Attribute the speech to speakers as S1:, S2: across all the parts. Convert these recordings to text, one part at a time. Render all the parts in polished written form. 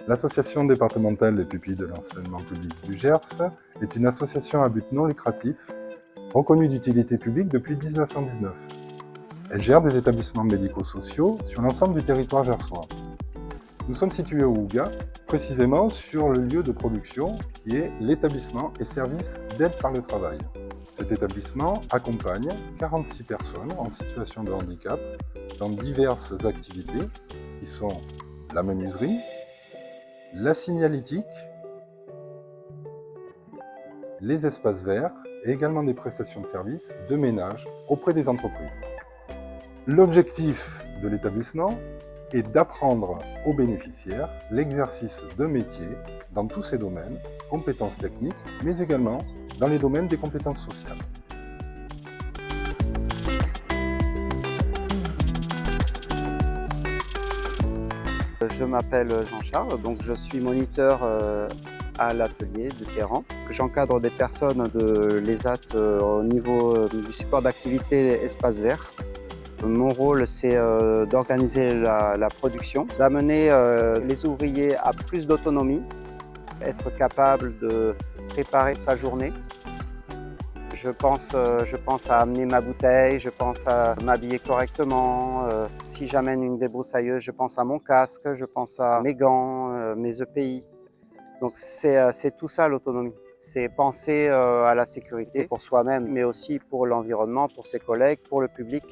S1: L'Association départementale des pupilles de l'enseignement public du Gers est une association à but non lucratif, reconnue d'utilité publique depuis 1919. Elle gère des établissements médico-sociaux sur l'ensemble du territoire gersois. Nous sommes situés au Houga, précisément sur le lieu de production qui est l'établissement et service d'aide par le travail. Cet établissement accompagne 46 personnes en situation de handicap dans diverses activités qui sont la menuiserie, la signalétique, les espaces verts et également des prestations de services de ménage auprès des entreprises. L'objectif de l'établissement est d'apprendre aux bénéficiaires l'exercice d'un métier dans tous ces domaines, compétences techniques, mais également dans les domaines des compétences sociales.
S2: Je m'appelle Jean-Charles, donc je suis moniteur à l'atelier de Téhéran. J'encadre des personnes de l'ESAT au niveau du support d'activité espace vert. Mon rôle, c'est d'organiser la production, d'amener les ouvriers à plus d'autonomie, être capable de préparer sa journée. Je pense à amener ma bouteille, je pense à m'habiller correctement. Si j'amène une débroussailleuse, je pense à mon casque, je pense à mes gants, mes EPI. Donc c'est tout ça l'autonomie. C'est penser à la sécurité pour soi-même, mais aussi pour l'environnement, pour ses collègues, pour le public.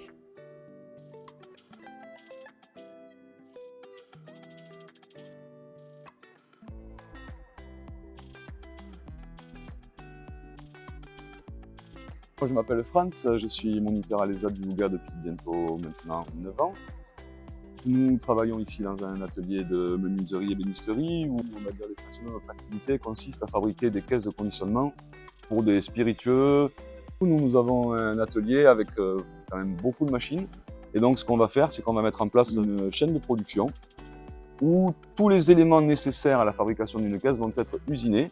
S3: Moi, je m'appelle Franz, je suis moniteur à l'ESAT du Houga depuis bientôt maintenant 9 ans. Nous travaillons ici dans un atelier de menuiserie et ébénisterie où on va dire l'essentiel de notre activité consiste à fabriquer des caisses de conditionnement pour des spiritueux. Nous avons un atelier avec quand même beaucoup de machines et donc ce qu'on va faire, c'est qu'on va mettre en place une chaîne de production où tous les éléments nécessaires à la fabrication d'une caisse vont être usinés.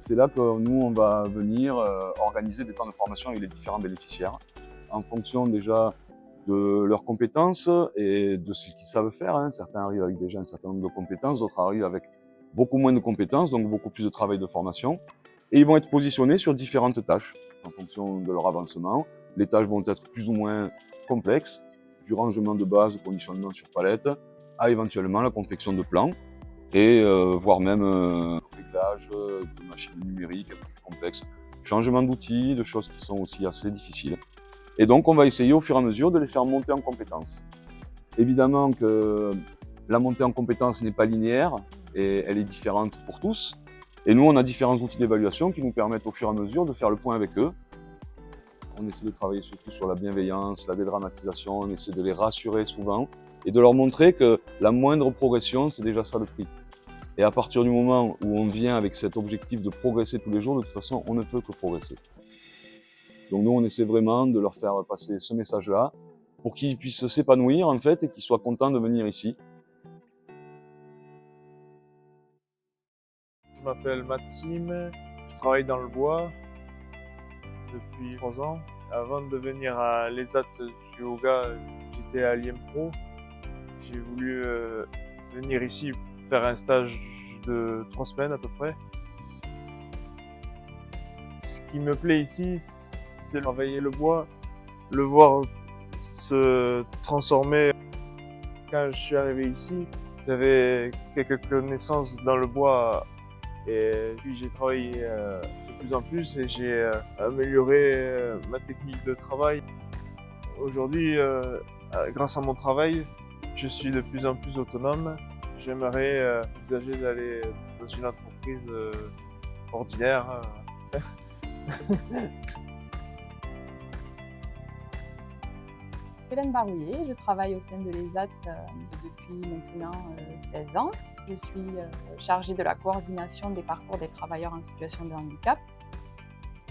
S3: C'est là que nous, on va venir organiser des temps de formation avec les différents bénéficiaires en fonction déjà de leurs compétences et de ce qu'ils savent faire. Certains arrivent avec déjà un certain nombre de compétences, d'autres arrivent avec beaucoup moins de compétences, donc beaucoup plus de travail de formation. Et ils vont être positionnés sur différentes tâches en fonction de leur avancement. Les tâches vont être plus ou moins complexes, du rangement de base, du conditionnement sur palette, à éventuellement la confection de plans et voire même réglage de machines numériques un peu plus complexes, changement d'outils, de choses qui sont aussi assez difficiles. Et donc on va essayer au fur et à mesure de les faire monter en compétences. Évidemment que la montée en compétences n'est pas linéaire et elle est différente pour tous. Et nous, on a différents outils d'évaluation qui nous permettent au fur et à mesure de faire le point avec eux. On essaie de travailler surtout sur la bienveillance, la dédramatisation, on essaie de les rassurer souvent et de leur montrer que la moindre progression, c'est déjà ça le prix. Et à partir du moment où on vient avec cet objectif de progresser tous les jours, de toute façon, on ne peut que progresser. Donc nous, on essaie vraiment de leur faire passer ce message-là pour qu'ils puissent s'épanouir en fait et qu'ils soient contents de venir ici.
S4: Je m'appelle Maxime, je travaille dans le bois depuis 3 ans. Avant de venir à l'ESAT du Houga, j'étais à l'IEMPRO. J'ai voulu venir ici faire un stage de 3 semaines à peu près. Ce qui me plaît ici, c'est travailler le bois, le voir se transformer. Quand je suis arrivé ici, j'avais quelques connaissances dans le bois et puis j'ai travaillé de plus en plus et j'ai amélioré ma technique de travail. Aujourd'hui, grâce à mon travail, je suis de plus en plus autonome. J'aimerais envisager d'aller dans une entreprise ordinaire.
S5: Hélène Barouillet, je travaille au sein de l'ESAT depuis maintenant 16 ans. Je suis chargée de la coordination des parcours des travailleurs en situation de handicap.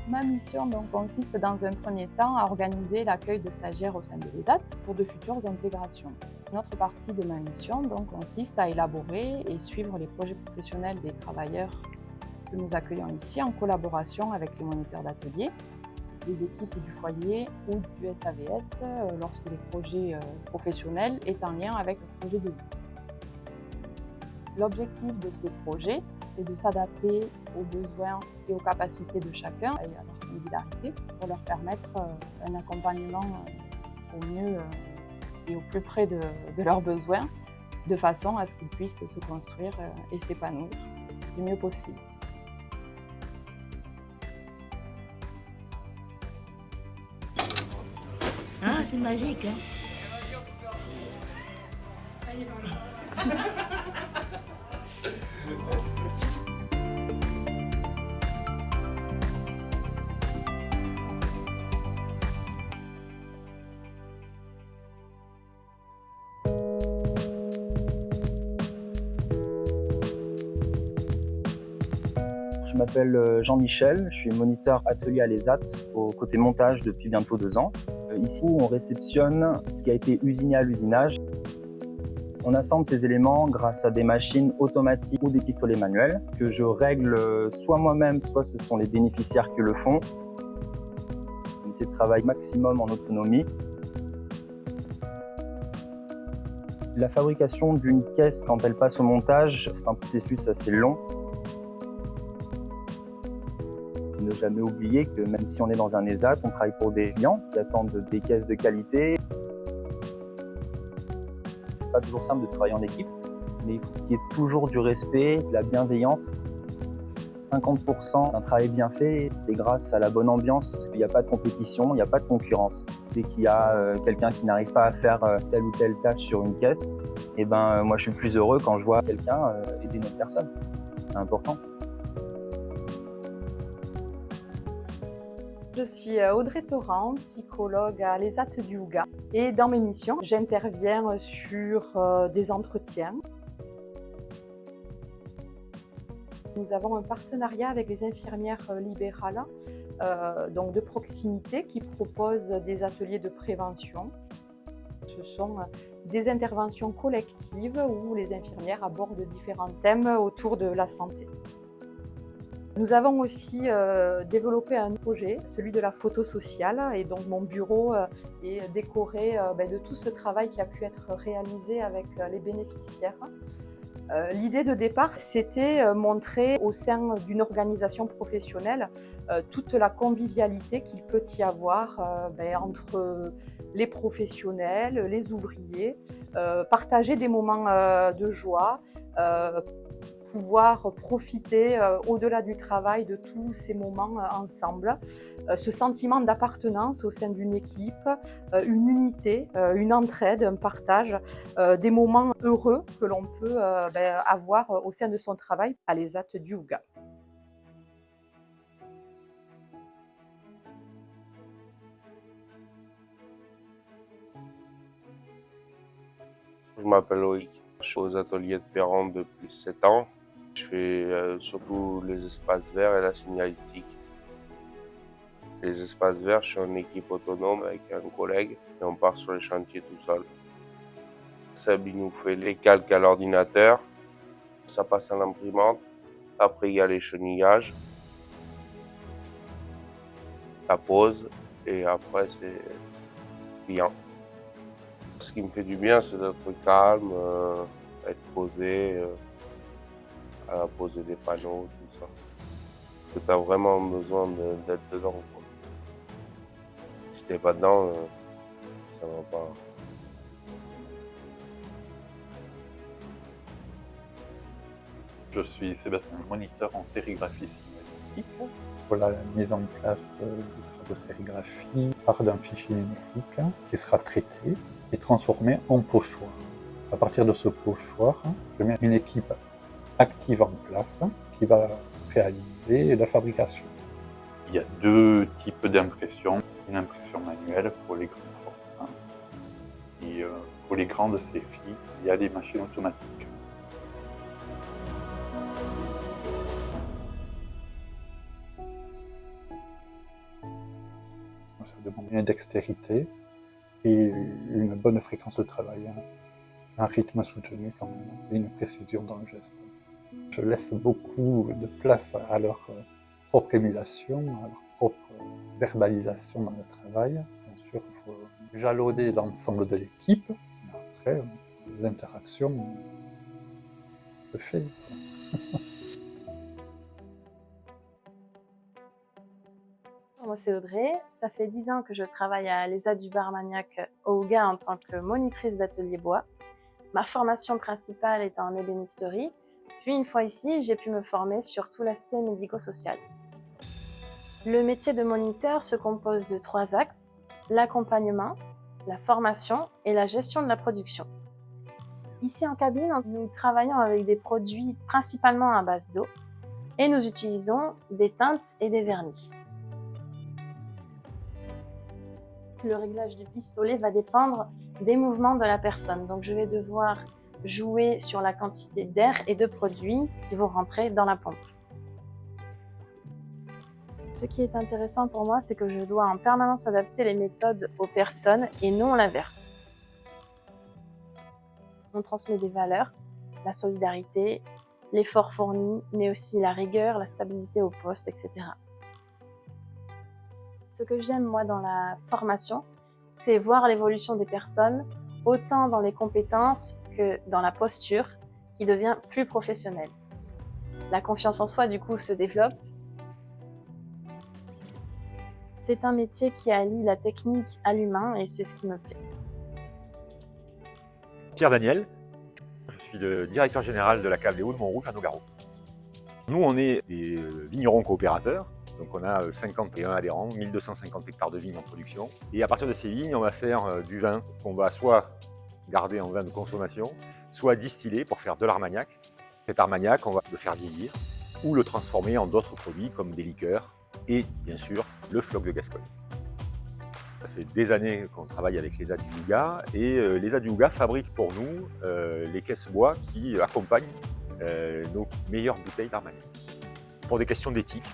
S5: Ma mission consiste dans un premier temps à organiser l'accueil de stagiaires au sein de l'ESAT pour de futures intégrations. Une autre partie de ma mission consiste à élaborer et suivre les projets professionnels des travailleurs que nous accueillons ici en collaboration avec les moniteurs d'atelier. des équipes du foyer ou du SAVS lorsque le projet professionnel est en lien avec le projet de vie. L'objectif de ces projets, c'est de s'adapter aux besoins et aux capacités de chacun et à leur singularité pour leur permettre un accompagnement au mieux et au plus près de leurs besoins, de façon à ce qu'ils puissent se construire et s'épanouir du mieux possible.
S6: Ah, c'est magique, hein?
S7: Je m'appelle Jean-Michel, je suis moniteur atelier à l'ESAT au côté montage depuis bientôt 2 ans. Ici, on réceptionne ce qui a été usiné à l'usinage. On assemble ces éléments grâce à des machines automatiques ou des pistolets manuels que je règle soit moi-même, soit ce sont les bénéficiaires qui le font. On essaie de travailler maximum en autonomie. La fabrication d'une caisse, quand elle passe au montage, c'est un processus assez long. Ne jamais oublier que même si on est dans un ESAT, on travaille pour des clients qui attendent des caisses de qualité. C'est pas toujours simple de travailler en équipe, mais il faut qu'il y ait toujours du respect, de la bienveillance. 50% d'un travail bien fait, c'est grâce à la bonne ambiance. Il n'y a pas de compétition, il n'y a pas de concurrence. Dès qu'il y a quelqu'un qui n'arrive pas à faire telle ou telle tâche sur une caisse, eh ben, moi je suis plus heureux quand je vois quelqu'un aider une autre personne. C'est important.
S8: Je suis Audrey Torrent, psychologue à l'ESAT du Houga. Et dans mes missions, j'interviens sur des entretiens. Nous avons un partenariat avec les infirmières libérales donc de proximité qui proposent des ateliers de prévention. Ce sont des interventions collectives où les infirmières abordent différents thèmes autour de la santé. Nous avons aussi développé un projet, celui de la photo sociale, et donc mon bureau est décoré de tout ce travail qui a pu être réalisé avec les bénéficiaires. L'idée de départ, c'était montrer au sein d'une organisation professionnelle toute la convivialité qu'il peut y avoir entre les professionnels, les ouvriers, partager des moments de joie, pouvoir profiter au-delà du travail de tous ces moments ensemble. Ce sentiment d'appartenance au sein d'une équipe, une unité, une entraide, un partage, des moments heureux que l'on peut avoir au sein de son travail à l'ESAT du Houga.
S9: Je m'appelle Loïc, je suis aux ateliers de Perron depuis 7 ans. Je fais surtout les espaces verts et la signalétique. Les espaces verts, je suis en équipe autonome avec un collègue et on part sur les chantiers tout seul. Seb, il nous fait les calques à l'ordinateur, ça passe à l'imprimante. Après, il y a les chenillages, la pose et après, c'est bien. Ce qui me fait du bien, c'est d'être calme, être posé, poser des panneaux, tout ça. Parce que tu as vraiment besoin d'être dedans, quoi. Si t'es pas dedans, ça va pas.
S10: Je suis Sébastien, moniteur en sérigraphie signalétique. Pour la mise en place du travail de sérigraphie, part d'un fichier numérique qui sera traité et transformé en pochoir. À partir de ce pochoir, je mets une équipe active en place qui va réaliser la fabrication. Il y a 2 types d'impression. Une impression manuelle pour les grands formats et pour les grandes séries, il y a les machines automatiques. Ça demande une dextérité et une bonne fréquence de travail, un rythme soutenu quand même, et une précision dans le geste. Je laisse beaucoup de place à leur propre émulation, à leur propre verbalisation dans le travail. Bien sûr, il faut jalonner l'ensemble de l'équipe, mais après, l'interaction se fait.
S11: Moi, c'est Audrey. Ça fait 10 ans que je travaille à l'ESA du Bar-Armagnac au Houga en tant que monitrice d'atelier bois. Ma formation principale est en ébénisterie. Puis, une fois ici, j'ai pu me former sur tout l'aspect médico-social. Le métier de moniteur se compose de 3 axes: l'accompagnement, la formation et la gestion de la production. Ici en cabine, nous travaillons avec des produits principalement à base d'eau et nous utilisons des teintes et des vernis. Le réglage du pistolet va dépendre des mouvements de la personne. Donc je vais devoir jouer sur la quantité d'air et de produits qui vont rentrer dans la pompe. Ce qui est intéressant pour moi, c'est que je dois en permanence adapter les méthodes aux personnes et non l'inverse. On transmet des valeurs, la solidarité, l'effort fourni, mais aussi la rigueur, la stabilité au poste, etc. Ce que j'aime, moi, dans la formation, c'est voir l'évolution des personnes, autant dans les compétences que dans la posture, qui devient plus professionnelle. La confiance en soi, du coup, se développe. C'est un métier qui allie la technique à l'humain et c'est ce qui me plaît.
S12: Pierre Daniel, je suis le directeur général de la cave Les Hauts de Montrouge à Nogaro. Nous, on est des vignerons coopérateurs. Donc on a 51 adhérents, 1250 hectares de vignes en production. Et à partir de ces vignes, on va faire du vin qu'on va soit garder en vin de consommation, soit distiller pour faire de l'armagnac. Cet armagnac, on va le faire vieillir ou le transformer en d'autres produits comme des liqueurs et bien sûr le Floc de Gascogne. Ça fait des années qu'on travaille avec l'ESA du Houga et l'ESA du Houga fabrique pour nous les caisses bois qui accompagnent nos meilleures bouteilles d'armagnac. Pour des questions d'éthique,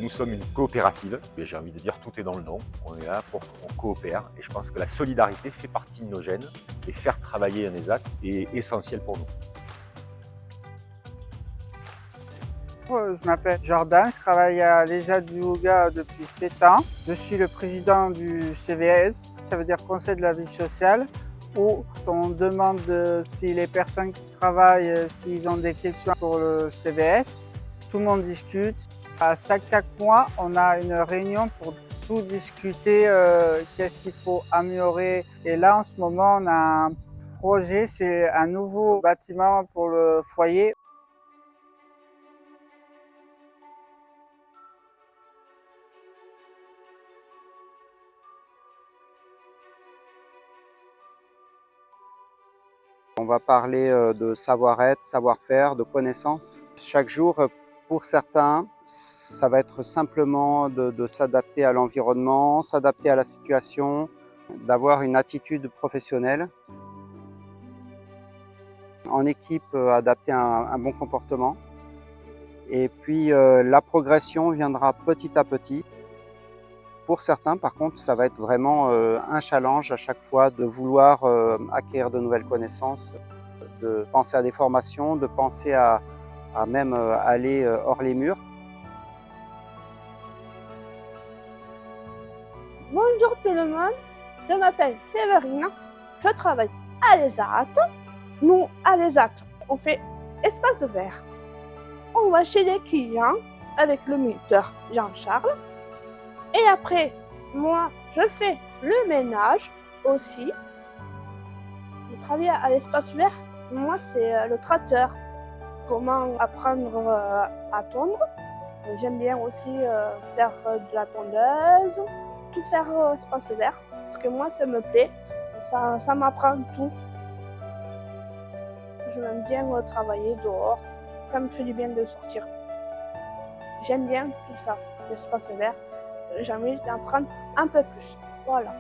S12: nous sommes une coopérative, et j'ai envie de dire tout est dans le nom, on est là pour qu'on coopère et je pense que la solidarité fait partie de nos gènes et faire travailler un ESAT est essentiel pour nous.
S13: Je m'appelle Jordan, je travaille à l'ESA du Houga depuis 7 ans. Je suis le président du CVS, ça veut dire Conseil de la vie sociale, où on demande si les personnes qui travaillent, s'ils ont des questions pour le CVS. Tout le monde discute. À chaque mois, on a une réunion pour tout discuter, qu'est-ce qu'il faut améliorer. Et là, en ce moment, on a un projet, c'est un nouveau bâtiment pour le foyer.
S2: On va parler de savoir-être, savoir-faire, de connaissances. Chaque jour, pour certains, ça va être simplement de s'adapter à l'environnement, s'adapter à la situation, d'avoir une attitude professionnelle. En équipe, adapter un bon comportement. Et puis la progression viendra petit à petit. Pour certains, par contre, ça va être vraiment un challenge à chaque fois de vouloir acquérir de nouvelles connaissances, de penser à des formations, de penser à même aller hors les murs.
S14: Bonjour tout le monde, je m'appelle Séverine, je travaille à l'ESAT. Nous, à l'ESAT, on fait espace vert. On va chez les clients avec le moniteur Jean-Charles. Et après, moi, je fais le ménage aussi. Je travaille à l'espace vert. Moi, c'est le tracteur. Comment apprendre à tondre. J'aime bien aussi faire de la tondeuse. Tout faire espace vert. Parce que moi, ça me plaît. Ça m'apprend tout. J'aime bien travailler dehors. Ça me fait du bien de sortir. J'aime bien tout ça, l'espace vert. J'ai envie d'en prendre un peu plus. Voilà.